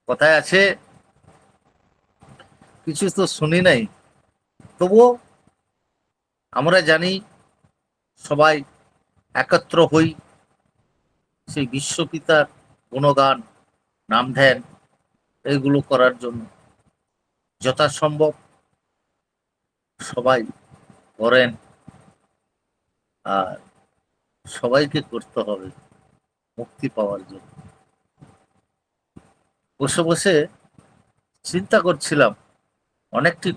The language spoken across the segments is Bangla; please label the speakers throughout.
Speaker 1: কথায় আছে, কিছু তো শুনি নাই, তবুও আমরা জানি সবাই একত্র হই সেই বিশ্বপিতার গুণগান, নাম ধ্যান এইগুলো করার জন্য। যথাসম্ভব সবাই করেন, আর সবাইকে করতে হবে মুক্তি পাওয়ার জন্য। বসে বসে চিন্তা করছিলাম অনেকটি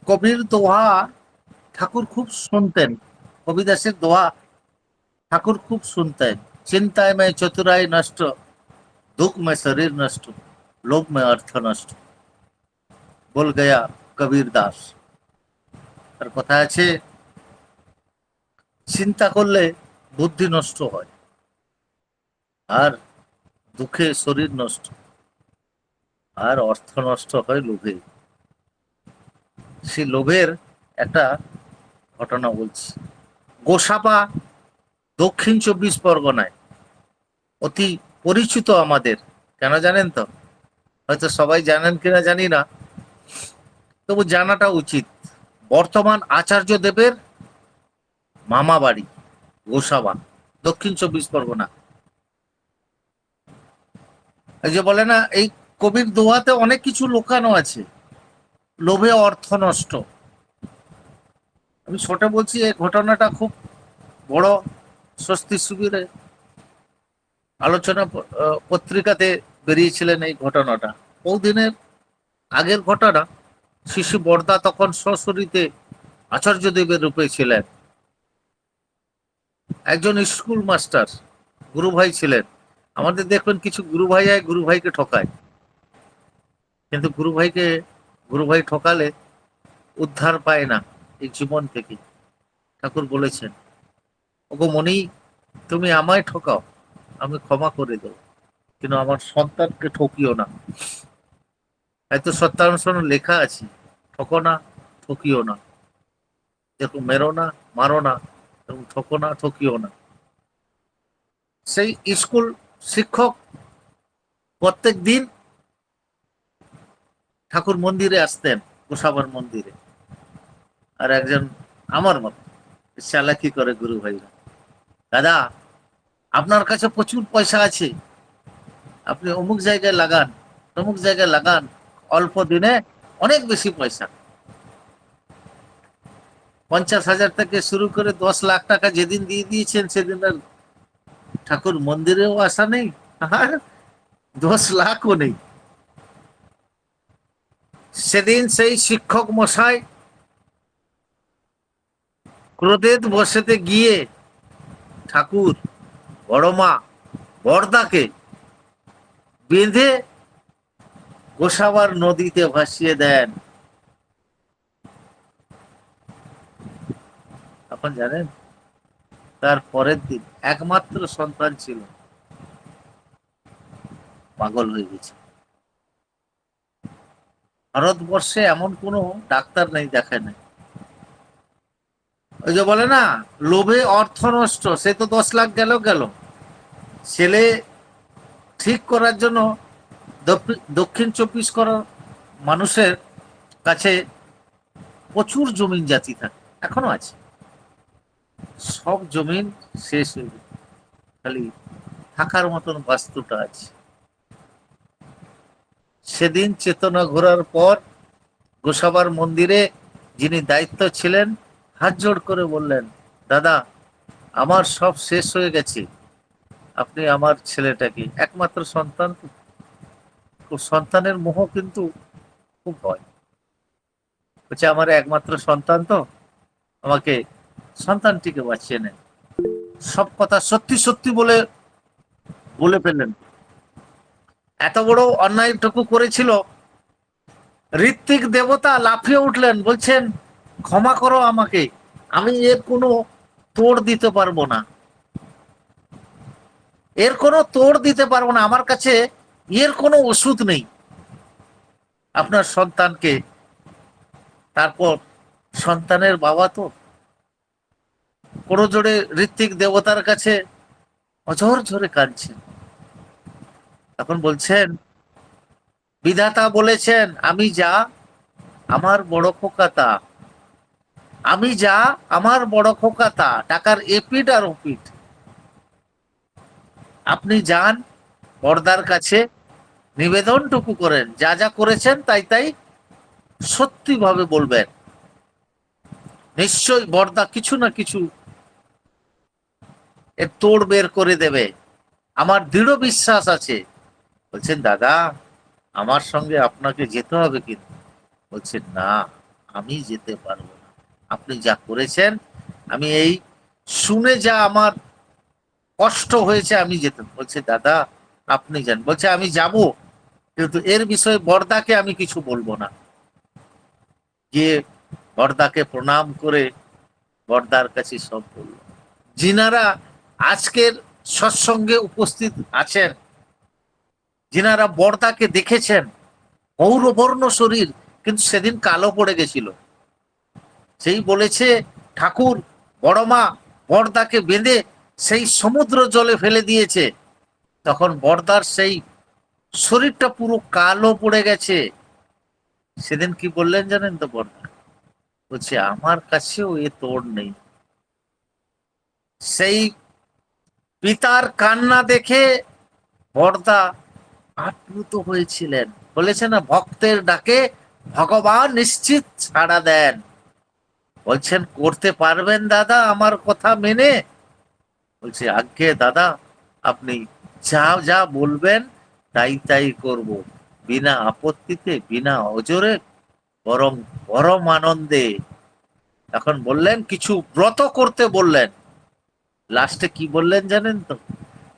Speaker 1: কবির দোহা ঠাকুর খুব শুনতেন। কবিদাসের দোহা ঠাকুর খুব শুনতেন। চিন্তায় में चतुराई नष्ट, दुख में शरीर नष्ट, लोभ में अर्थ नष्ट, বল গয়া কবির দাস। তার কথা আছে, চিন্তা করলে বুদ্ধি নষ্ট হয়, আর দুঃখে শরীর নষ্ট, আর অর্থ নষ্ট হয় লোভে। সেই লোভের একটা ঘটনা বলছি। গোসাবা দক্ষিণ 24 পরগনায় অতি পরিচিত আমাদের। কেন জানেন তো? হয়তো সবাই জানেন কিনা জানি না, তবু জানাটা উচিত। বর্তমান আচার্য দেবের মামা বাড়ি গোসাবা, দক্ষিণ 24 পরগনা। এই যে বলে না, এই কবির দোহাতে অনেক কিছু লুকানো আছে। লোভে অর্থ নষ্ট। আমি ছোট বলছি, এই ঘটনাটা খুব বড় স্বস্তি শিবিরে আলোচনা পত্রিকাতে বেরিয়েছিলেন এই ঘটনাটা। বহুদিনের আগের ঘটনা। শিশু বরদা তখন সশরীতে আচার্যদেবের রূপে ছিলেন। একজন স্কুল মাস্টার, গুরু ভাই ছিলেন। আমাদের দেখবেন কিছু গুরু ভাই গুরু ভাইকে ঠকায়, কিন্তু গুরু ভাই ঠকালে উদ্ধার পায় না এই জীবন থেকে। ঠাকুর বলেছেন, ওগো মনি, তুমি আমায় ঠকাও, আমি ক্ষমা করে দেব, কিন্তু আমার সন্তানকে ঠকিও না। হয়তো সত্যানুসরণ লেখা আছে, ঠকো না, ঠকিও না। দেখো, মেরো না, মারো না, এবং ঠকো না, ঠকিও না। সেই স্কুল শিক্ষক প্রত্যেক দিন ঠাকুর মন্দিরে আসতেন, গোসাবার মন্দিরে। আর একজন আমার মতো চালাকি করে গুরু ভাইরা, দাদা আপনার কাছে প্রচুর পয়সা আছে, আপনি অমুক জায়গায় লাগান, তমুক জায়গায় লাগান, অল্প দিনে অনেক বেশি পয়সা। 50,000 থেকে শুরু করে 10 লাখ টাকা যেদিন দিয়ে দিয়েছেন, সেদিন আর ঠাকুর মন্দিরেও আসা নেই, আর 10 লাখও নেই। সেদিন সেই শিক্ষক মশাই ক্রোধের বসেতে গিয়ে ঠাকুর, বড়মা, বড়দাকে বেঁধে গোসাবার নদীতে ভাসিয়ে দেন। এখন জানেন, তার পরের দিন একমাত্র সন্তান ছিল, পাগল হয়ে গেছে। ভারতবর্ষে এমন কোনো ডাক্তার নেই, দেখায় নাই। ওই যে বলে না, লোভে অর্থ নষ্ট, সে তো 10 লাখ গেল গেল। ছেলে ঠিক করার জন্য দক্ষিণ 24 করার মানুষের কাছে প্রচুর জমিন জাতি থাকে, এখনো আছে। সব জমিন শেষ হয়ে গেছে, খালি থাকার মতন বাস্তুটা আছে। সেদিন চেতনা ঘোরার পর গোসাবার মন্দিরে যিনি দায়িত্ব ছিলেন হাত জোড় করে বললেন, দাদা আমার সব শেষ হয়ে গেছে, আপনি আমার ছেলেটাকে, একমাত্র সন্তান, সন্তানের মোহ কিন্তু খুব ভয়। বলছে, আমার একমাত্র সন্তান তো, আমাকে সন্তানটিকে বাঁচিয়ে নেন। সব কথা সত্যি সত্যি বলে বলে ফেললেন। এত বড় অন্যায়টুকু করেছিল, ঋত্বিক দেবতা লাফিয়ে উঠলেন, বলছেন, ক্ষমা করো আমাকে, আমি এর কোনো তোড় দিতে পারবো না, এর কোনো তোড় দিতে পারবো না, আমার কাছে এর কোনো ওষুধ নেই। আপনার সন্তানকে, তারপর সন্তানের বাবা তো করজোড়ে ঋত্বিক দেবতার কাছে অঝর ঝরে কাঁদছেন। তখন বলছেন, বিধাতা বলেছেন আমি যা, আমার বড় খোকা তা। আমি যা, আমার বড় খোকা তা, টাকার এপিঠ আর ওপিঠ। আপনি যান বর্দার কাছে, নিবেদনটুকু করেন, যা যা করেছেন তাই তাই সত্যি ভাবে বলবেন। নিশ্চয়ই বর্দা কিছু না কিছু এর তোড় বের করে দেবে, আমার দৃঢ় বিশ্বাস আছে। বলছেন, দাদা আমার সঙ্গে আপনাকে যেতে হবে কিন্তু। বলছেন, না, আমি যেতে পারবো না। আপনি যা করেছেন, আমি এই শুনে যা আমার কষ্ট হয়েছে, আমি যেতে। বলছে, দাদা আপনি যান। বলছে, আমি যাব, কিন্তু এর বিষয়ে বর্দাকে আমি কিছু বলবো না। গিয়ে বর্দাকে প্রণাম করে বর্দার কাছে সব বলল। যিনারা আজকের সৎসঙ্গে উপস্থিত আছেন, যিনারা বর্দাকে দেখেছেন, গৌরবর্ণ শরীর, কিন্তু সেদিন কালো পড়ে গেছিল। সেই বলেছে, ঠাকুর বড় মা বর্দাকে বেঁধে সেই সমুদ্র জলে ফেলে দিয়েছে। তখন বর্দার সেই শরীরটা পুরো কালো পড়ে গেছে। সেদিন কি বললেন জানেন তো বর্দা? বলছে, আমার কাছেও এ তোড় নেই। সেই পিতার কান্না দেখে বর্দা আপ্লুত হয়েছিলেন। বলেছে না, ভক্তের ডাকে ভগবান নিশ্চিত সাড়া দেন। বলছেন, করতে পারবেন দাদা আমার কথা মেনে? বলছে, আজ্ঞে দাদা, আপনি যা যা বলবেন তাই তাই করব, বিনা আপত্তিতে, বিনা অজরে, বরং পরম আনন্দে। এখন বললেন, কিছু ব্রত করতে বললেন। লাস্টে কি বললেন জানেন তো?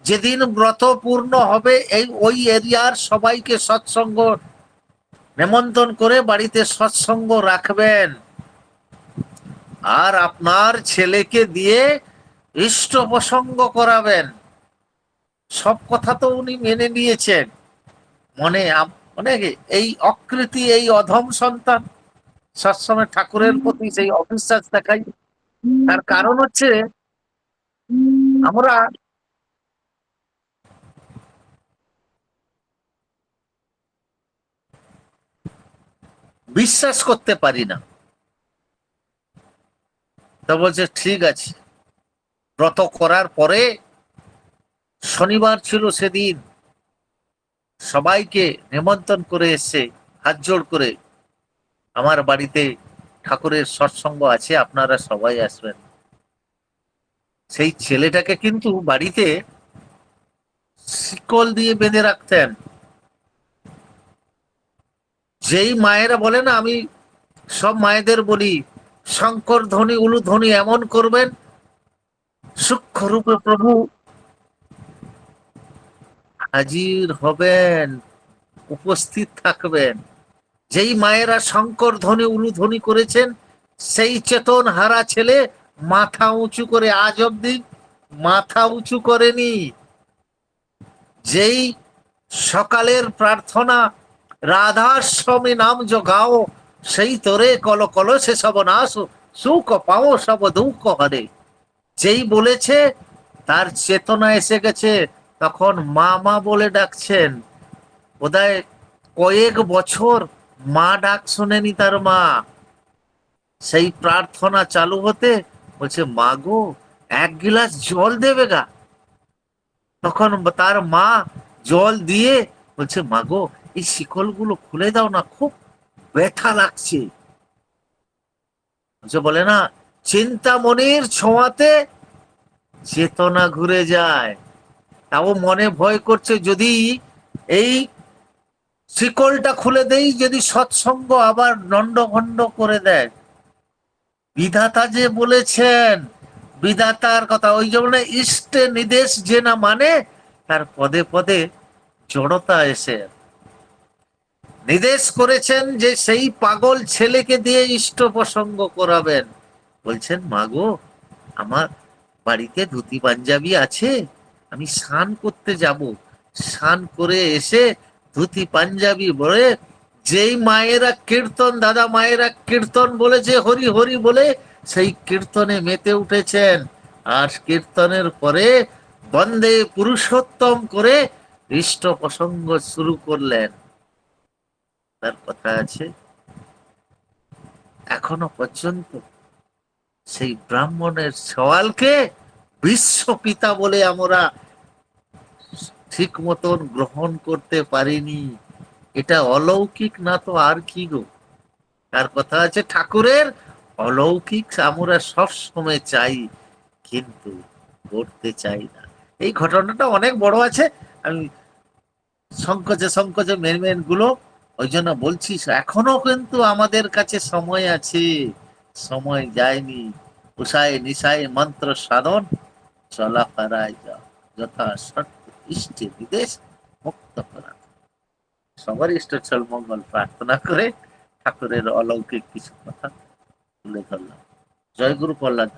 Speaker 1: যেদিন ব্রত পূর্ণ হবে, এই ওই এরিয়ার সবাইকে সৎসঙ্গ নেমন্তন্ন করে বাড়িতে সৎসঙ্গ রাখবেন, আর আপনার ছেলেকে দিয়ে ইষ্ট প্রসঙ্গ করাবেন। সব কথা তো উনি মেনে নিয়েছেন। মনে মানে এই অকৃতি, এই অধম সন্তান সবসময় ঠাকুরের প্রতি সেই অবিশ্বাস দেখাই। তার কারণ হচ্ছে, আমরা বিশ্বাস করতে পারি না। তা বলছে, ঠিক আছে। ব্রত করার পরে শনিবার ছিল সেদিন, সবাইকে নেমন্তন্ন করে এসছে হাত জোড় করে, আমার বাড়িতে ঠাকুরের সৎসঙ্গ আছে, আপনারা সবাই আসবেন। সেই ছেলেটাকে কিন্তু বাড়িতে শিকল দিয়ে বেঁধে রাখতেন। যেই মায়েরা বলে না, আমি সব মায়েদের বলি, শঙ্কর ধ্বনি উলুধ্বনি এমন করবেন, সূক্ষ্ম রূপে প্রভু হাজির হবেন, উপস্থিত থাকবেন। যেই মায়েরা শঙ্কর ধ্বনি উলুধ্বনি করেছেন, সেই চেতন হারা ছেলে মাথা উঁচু করে, আজ অব্দি মাথা উঁচু করেনি। যেই সকালের প্রার্থনা, রাধাস্বামী নাম জগাও, সেই তোরে কল কল সে সব নাশ, সুখ পাও সব দুঃখ হরে, যেই বলেছে তার চেতনা এসে গেছে, তখন মা মা বলে ডাকছেন। বোধহয় কয়েক বছর মা ডাক শোনেনি তার মা। সেই প্রার্থনা চালু হতে বলছে, মা গো, এক গিলাস জল দেবে গা। তখন তার মা জল দিয়ে বলছে, মা গো, এই শিকলগুলো খুলে দাও না, খুব ব্যথা লাগছে। বলে না, চিন্তামণির ছোঁয়াতে চেতনা ঘুরে যায়। তাও মনে ভয় করছে, যদি এই শিকলটা খুলে দেই, যদি সৎসঙ্গ আবার দণ্ডভণ্ড করে দেয়। বিধাতা যে বলেছেন, বিধাতার কথা, ওই যেমন ইষ্টে নির্দেশ যে না মানে, তার পদে পদে জড়তা এসে নির্দেশ করেছেন যে সেই পাগল ছেলেকে দিয়ে ইষ্ট প্রসঙ্গ করাবেন। বলছেন, মাগো, আমার বাড়িতে ধুতি পাঞ্জাবি আছে, আমি স্নান করতে যাব, স্নান করে এসে ধুতি পাঞ্জাবি পরে, যেই মায়েরা কীর্তন, দাদা মায়েরা কীর্তন বলেছে, হরি হরি বলে, সেই কীর্তনে মেতে উঠেছেন। আর কীর্তনের পরে বন্দে পুরুষোত্তম করে হৃষ্ট প্রসঙ্গ শুরু করলেন। তার কথা আছে, এখনো পর্যন্ত সেই ব্রাহ্মণের সওয়ালকে বিশ্বপিতা বলে আমরা ঠিক মতন গ্রহণ করতে পারিনি। এটা অলৌকিক না তো আর কি গো। তার কথা আছে, ঠাকুরের অলৌকিক আমরা সব সময় চাই, কিন্তু করতে চাই না। এই ঘটনাটা অনেক বড় আছে, আমি সংকোচে সংকোচে মেন গুলো ওই জন্য বলছি। এখনো কিন্তু আমাদের কাছে সময় আছে, সময় যায়নি। উষায় নিশায় মন্ত্র সাধন, চলা পারায় যাও, যথা সত্য ইষ্টে বিদেশ মুক্ত করা। সবার ইষ্টচ্ছল মঙ্গল প্রার্থনা করে ঠাকুরের অলৌকিক কিছু কথা তুলে ধরলাম। জয় গুরু প্রহ্লাদ।